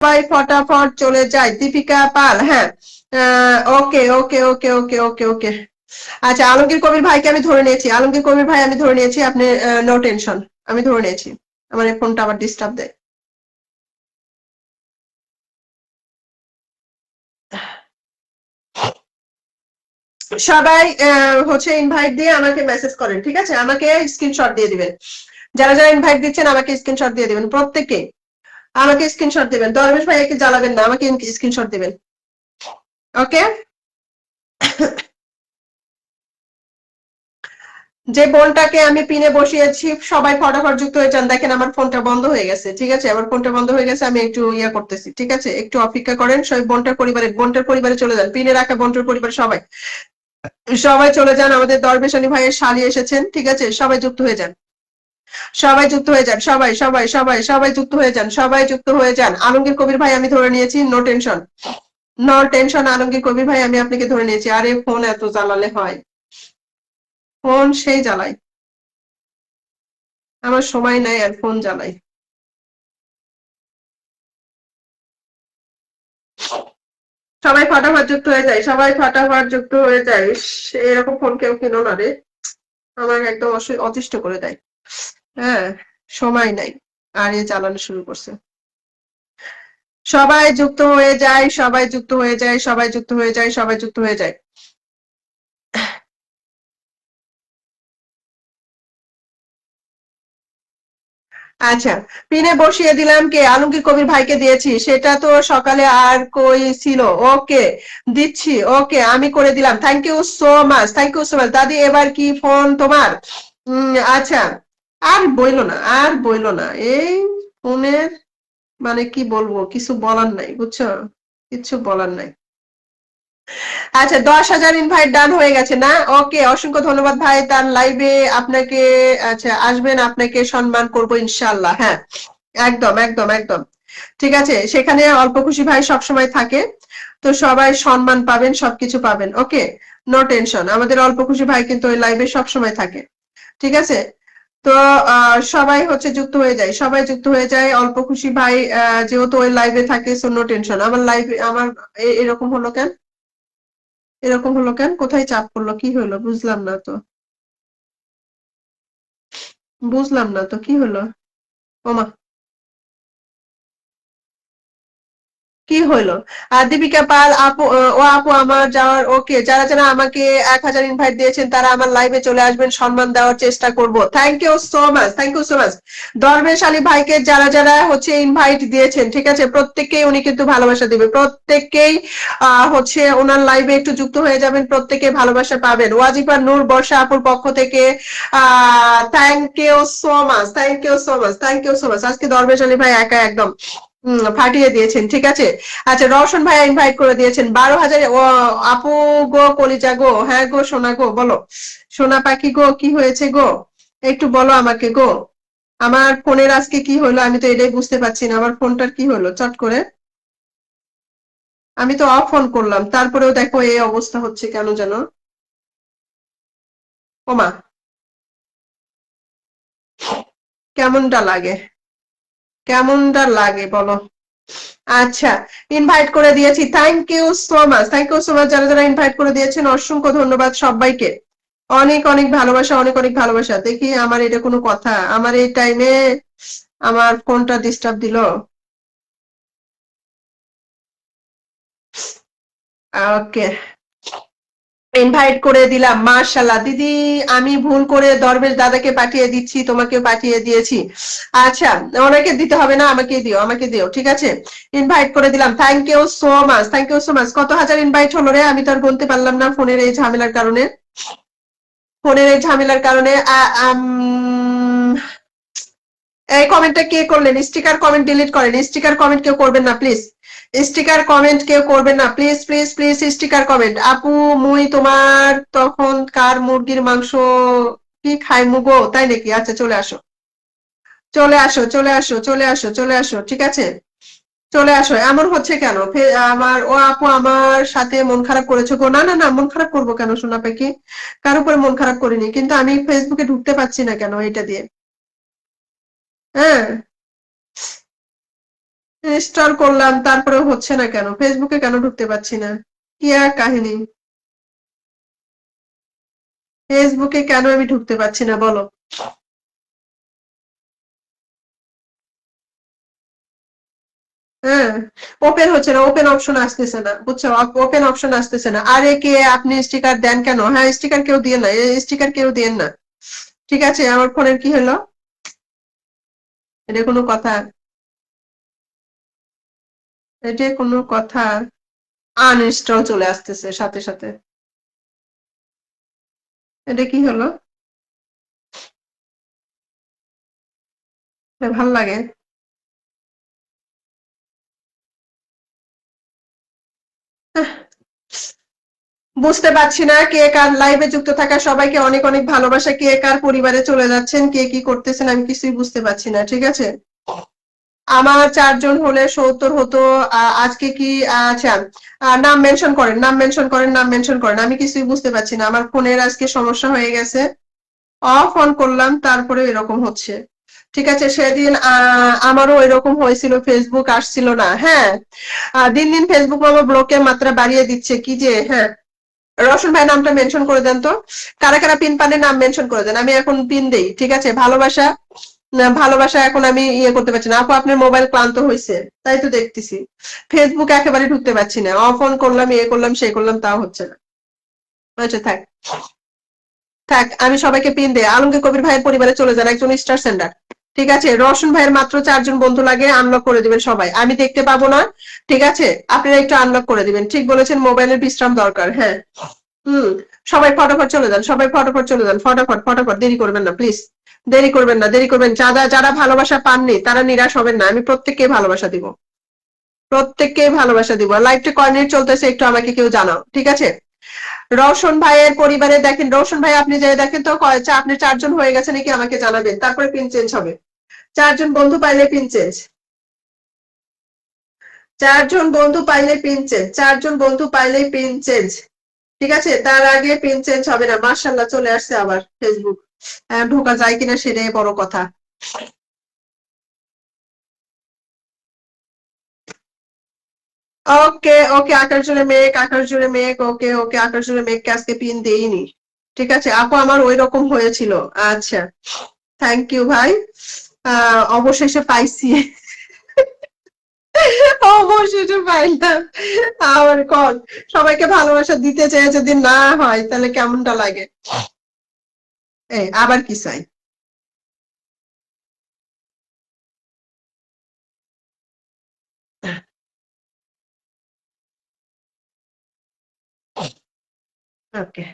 সবাই ফটাফট চলে যায়। দীপিকা পাল, হ্যাঁ, ওকে ওকে ওকে ওকে ওকে ওকে। আচ্ছা, আলমগীর কবির ভাইকে আমি ধরে নিয়েছি, আলমগীর কবির ভাই আমি ধরে নিয়েছি, আপনি নো টেনশন, আমি ধরে নিয়েছি। আমার এই ফোনটা আবার ডিস্টার্ব দেয়। সবাই হচ্ছে ইনভাইট দিয়ে আমাকে মেসেজ করেন, ঠিক আছে? আমাকে স্ক্রিনশট দিয়ে দিবেন। যারা যারা ইনভাইট দিচ্ছেন আমাকে স্ক্রিনশট দিয়ে দিবেন, প্রত্যেককে আমাকে স্ক্রিনশট দিবেন। দরবেশ ভাইয়াকে জ্বালাবেন না, আমাকে স্ক্রিনশট দিবেন। ওকে, যে বোনটাকে আমি পিনে বসিয়েছি সবাই ফটাফট যুক্ত হয়ে যান। দেখেন আমার ফোনটা বন্ধ হয়ে গেছে, ঠিক আছে? আমার ফোনটা বন্ধ হয়ে গেছে, আমি একটু ইয়া করতেছি, ঠিক আছে? একটু অপেক্ষা করেন। সবাই বোনটার পরিবারে চলে যান, পিনে রাখা বোনটার পরিবার সবাই সবাই চলে যান। আমাদের দরবেশ আলী ভাইয়ের শালী এসেছেন, ঠিক আছে? সবাই যুক্ত হয়ে যান, সবাই যুক্ত হয়ে যান, সবাই সবাই সবাই সবাই যুক্ত হয়ে যান, সবাই যুক্ত হয়ে যান। আলমগীর কবির ভাই আমি ধরে নিয়েছি, no tension, no tension. Alamgir Kabir ভাই আমি আপনাকে ধরে নিয়েছি। আরে ফোন এত জ্বালালে হয়, ফোন সেই জ্বালাই, আমার সময় নাই আর ফোন জ্বালাই। সবাই ফাটাফাট যুক্ত হয়ে যায়, সবাই ফাটাফাট যুক্ত হয়ে যায়। ইস, এরকম ফোন কেউ কিনো না রে, আমার একদম অতিষ্ঠ করে দেয়। হ্যাঁ, সময় নাই, আর এ চালানো শুরু করছে। সবাই যুক্ত হয়ে যায়, সবাই যুক্ত হয়ে যায়, সবাই যুক্ত হয়ে যায়, সবাই যুক্ত হয়ে যায়। আচ্ছা, পিনে বসিয়ে দিলাম, কে? আলমগীর কবির ভাইকে দিয়েছি, সেটা তো সকালে আর কই ছিল। ওকে, দিচ্ছি, ওকে আমি করে দিলাম। Thank you so much, thank you so much. দাদি এবার কি ফোন তোমার? আচ্ছা, আর বইলো না, আর বইলো না, এই ফোনের মানে কি বলবো, কিছু বলার নাই, বুঝছো? কিছু বলার নাই। আচ্ছা, 10,000 ইনভাইট ডান হয়ে গেছে না? ওকে, অসংখ্য ধন্যবাদ ভাই। তার লাইভে আপনাকে, আচ্ছা আসবেন, আপনাকে সম্মান করব ইনশাআল্লাহ। হ্যাঁ, একদম একদম একদম, ঠিক আছে। সেখানে অল্প খুশি ভাই সবসময় থাকে, তো সবাই সম্মান পাবেন, সবকিছু পাবেন। ওকে, নো টেনশন। আমাদের অল্প খুশি ভাই কিন্তু ওই লাইভে সবসময় থাকে, ঠিক আছে? তো সবাই হচ্ছে যুক্ত হয়ে যায়, সবাই যুক্ত হয়ে যায়। অল্প খুশি ভাই যেহেতু ওই লাইভে থাকে, সো নো টেনশন। আমার লাইভে আমার এরকম হলো কেন? এরকম হলো কেন? কোথায় চাপ পড়লো? কি হলো? বুঝলাম না তো, বুঝলাম না তো কি হলো। ওমা, কি হইলো? আর দীপিকা পাল আপু, ও আপু আমার যাওয়ার, ওকে। যারা যারা আমাকে 1,000 ইনভাইট দিয়েছেন তারা আমার লাইভে চলে আসবেন, সম্মান দেওয়ার চেষ্টা করব। Thank you so much, thank you so much. Darbesh Ali ভাইকে যারা যারা হচ্ছে ইনভাইট দিয়েছেন, ঠিক আছে, প্রত্যেককেই উনি কিন্তু ভালোবাসা দিবে, প্রত্যেককেই হচ্ছে ওনার লাইভে একটু যুক্ত হয়ে যাবেন, প্রত্যেকে ভালোবাসা পাবেন। ওয়াজিফা নূর বর্ষা আপুর পক্ষ থেকে thank you so much, thank you so much, thank you so much. আজকে দরবেশ আলী ভাই একা একদম ফাটিয়ে দিয়েছেন, ঠিক আছে। আচ্ছা, রওশন ভাই ইনভাইট করে দিয়েছেন 12,000। ও আপু গো, কলিজা গো, হ্যাঁ গো, সোনা গো, বলো সোনা পাখি গো, কি হয়েছে গো, একটু বলো আমাকে গো। আমার ফোনের আজকে কি হলো আমি তো এটাই বুঝতে পারছি না, আমার ফোনটার কি হলো চট করে। আমি তো অফ অন করলাম, তারপরেও দেখো এই অবস্থা হচ্ছে কেন যেন। ওমা, কেমনটা লাগে, কেমনটা লাগে বলো। আচ্ছা, ইনভাইট করে দিয়েছি, thank you so much, thank you so much. যারা যারা ইনভাইট করে দিয়েছেন অসংখ্য ধন্যবাদ সবাইকে। অনেক অনেক ভালোবাসা, অনেক অনেক ভালোবাসা। দেখি আমার এটা কোনো কথা, আমার এই টাইমে আমার ফোনটা ডিস্টার্ব দিল। ওকে, ইনভাইট করে দিলাম, মাশাআল্লাহ। দিদি আমি ভুল করে দরবেশ দাদাকে পাঠিয়ে দিচ্ছি, তোমাকেও পাঠিয়ে দিয়েছি। আচ্ছা, ওনাকে দিতে হবে না, আমাকে দিও, আমাকে দিও, ঠিক আছে। ইনভাইট করে দিলাম, thank you so much, thank you so much. কত হাজার ইনভাইট হলো রে, আমি তো আর বলতে পারলাম না ফোনের এই ঝামেলার কারণে, ফোনের এই ঝামেলার কারণে। এই কমেন্টটা কে করলেন? স্টিকার কমেন্ট ডিলিট করেন, স্টিকার কমেন্ট কেউ করবেন না প্লিজ, স্টিকার কমেন্ট কেউ করবেন না please please please. Sticker comment, আপু মুই তোমার তখন কার মুরগির মাংস কি খাই মুগো, তাই নাকি? আচ্ছা, চলে আসো, চলে আসো, চলে আসো, চলে আসো, চলে আসো, ঠিক আছে, চলে আসো। এমন হচ্ছে কেন? আমার ও আপু আমার সাথে মন খারাপ করেছো গো? না না না, মন খারাপ করবো কেন সোনা পাখি? কার উপরে মন খারাপ করিনি, কিন্তু আমি ফেসবুকে ঢুকতে পারছি না কেন এটা দিয়ে? হ্যাঁ, ইনস্টল করলাম তারপরে হচ্ছে না কেন? ফেসবুকে কেন ঢুকতে পারছি না? কি এক কাহিনী! ফেসবুকে কেন আমি ঢুকতে পারছি না বলো? হ্যাঁ, ওপেন হচ্ছে না, ওপেন অপশন আসতেছে না। বুঝছো? ওপেন অপশন আসতেছে না। আরে কে আপনি স্টিকার দেন কেন? হ্যাঁ, স্টিকার কেউ দিয়ে না। স্টিকার কেউ দিয়েন না। ঠিক আছে, আমার ফোনের কি হলো? এটা কোনো কথা? এটা কোনো কথা? আনইনস্টল চলে আসতেছে সাথে সাথে। এটা কি হলো? এটা ভাল লাগে। আহ, বুঝতে পারছি না কে কার লাইভে যুক্ত থাকা সবাইকে অনেক অনেক ভালোবাসা। কে কার পরিবারে চলে যাচ্ছেন, কে কি করতেছেন আমি কিছুই বুঝতে পারছি না। ঠিক আছে, আমার ৪ জন হলে ৭০ হতো। আজকে কি আচ্ছা, নাম মেনশন করেন, নাম মেনশন করেন, নাম মেনশন করেন। আমি কিছুই বুঝতে পারছি না। আমার ফোনের আজকে সমস্যা হয়ে গেছে। অফ অন করলাম তারপরে এরকম হচ্ছে। ঠিক আছে, সেদিন আমারও এরকম হয়েছিল, ফেসবুক আসছিল না। হ্যাঁ, দিন দিন ফেসবুক আমার ব্লকের মাত্রা বাড়িয়ে দিচ্ছে। কি যে হ্যাঁ, রওশন ভাই নামটা মেনশন করে দেন তো। কারা কারা পিন পানের নাম মেনশন করে দেন, আমি এখন পিন দেই। ঠিক আছে, ভালোবাসা না, ভালোবাসা এখন আমি ইয়ে করতে পারছি না। আপু আপনার মোবাইল ক্লান্ত হয়েছে, তাই তো দেখতেছি। ফেসবুক একেবারে ঢুকতে পারছি না, অফ অন করলাম, ইয়ে করলাম, সে করলাম, তাও হচ্ছে না। আচ্ছা থাক, থাক, আমি সবাইকে পিন দেই। আলমগীর কবির ভাইয়ের পরিবারে চলে যান, একজন স্টার সেন্ডার। ঠিক আছে, রওশন ভাইয়ের মাত্র ৪ জন বন্ধু লাগে, আনলক করে দিবেন সবাই, আমি দেখতে পাবো না। ঠিক আছে, আপনারা একটু আনলক করে দিবেন। ঠিক বলেছেন, মোবাইলের বিশ্রাম দরকার। হ্যাঁ, হুম, সবাই ফটাফট চলে যান, সবাই ফটাফট চলে যান, ফটাফট ফটাফট, দেরি করবেন না প্লিজ। দেরি করবেন না, দেরি করবেন। যারা যারা ভালোবাসা পাননি তারা নিরাশ হবেন না, আমি প্রত্যেককে ভালোবাসা দিব। প্রত্যেককে ভালোবাসা দিব। লাইভটা কয় মিনিট চলতেছে একটু আমাকে কেউ জানাও। ঠিক আছে, রওশন ভাইয়ের পরিবারে দেখেন, রওশন ভাই আপনি যে দেখেন তো আপনি ৪ জন হয়ে গেছে নাকি আমাকে জানাবেন, তারপরে পিন চেঞ্জ হবে। ৪ জন বন্ধু পাইলে পিন চেঞ্জ। ৪ জন বন্ধু পাইলে পিন চেঞ্জ। ৪ জন বন্ধু পাইলে পিন চেঞ্জ। ঠিক আছে, তার আগে পিন চেঞ্জ হবে না। মার্শাল্লাহ চলে আসছে আবার ফেসবুক। ঢোকা যায় কিনা সেটাই বড় কথা। ওকে ওকে, আকাশ জুড়ে মেঘ, আকাশ জুড়ে মেঘ। ওকে ওকে, আকাশ জুড়ে মেঘকে আজকে পিন দেইনি। ঠিক আছে আপু, আমার ওই রকম হয়েছিল। আচ্ছা, থ্যাংক ইউ ভাই। অবশেষে পাইছি। অবশেষে পাইলাম। আমার কল, সবাইকে ভালোবাসা দিতে চেয়ে যদি না হয় তাহলে কেমনটা লাগে? এই আবার কি চাই? ওকে,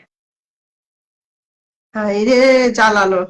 হাই রে জ্বালালো।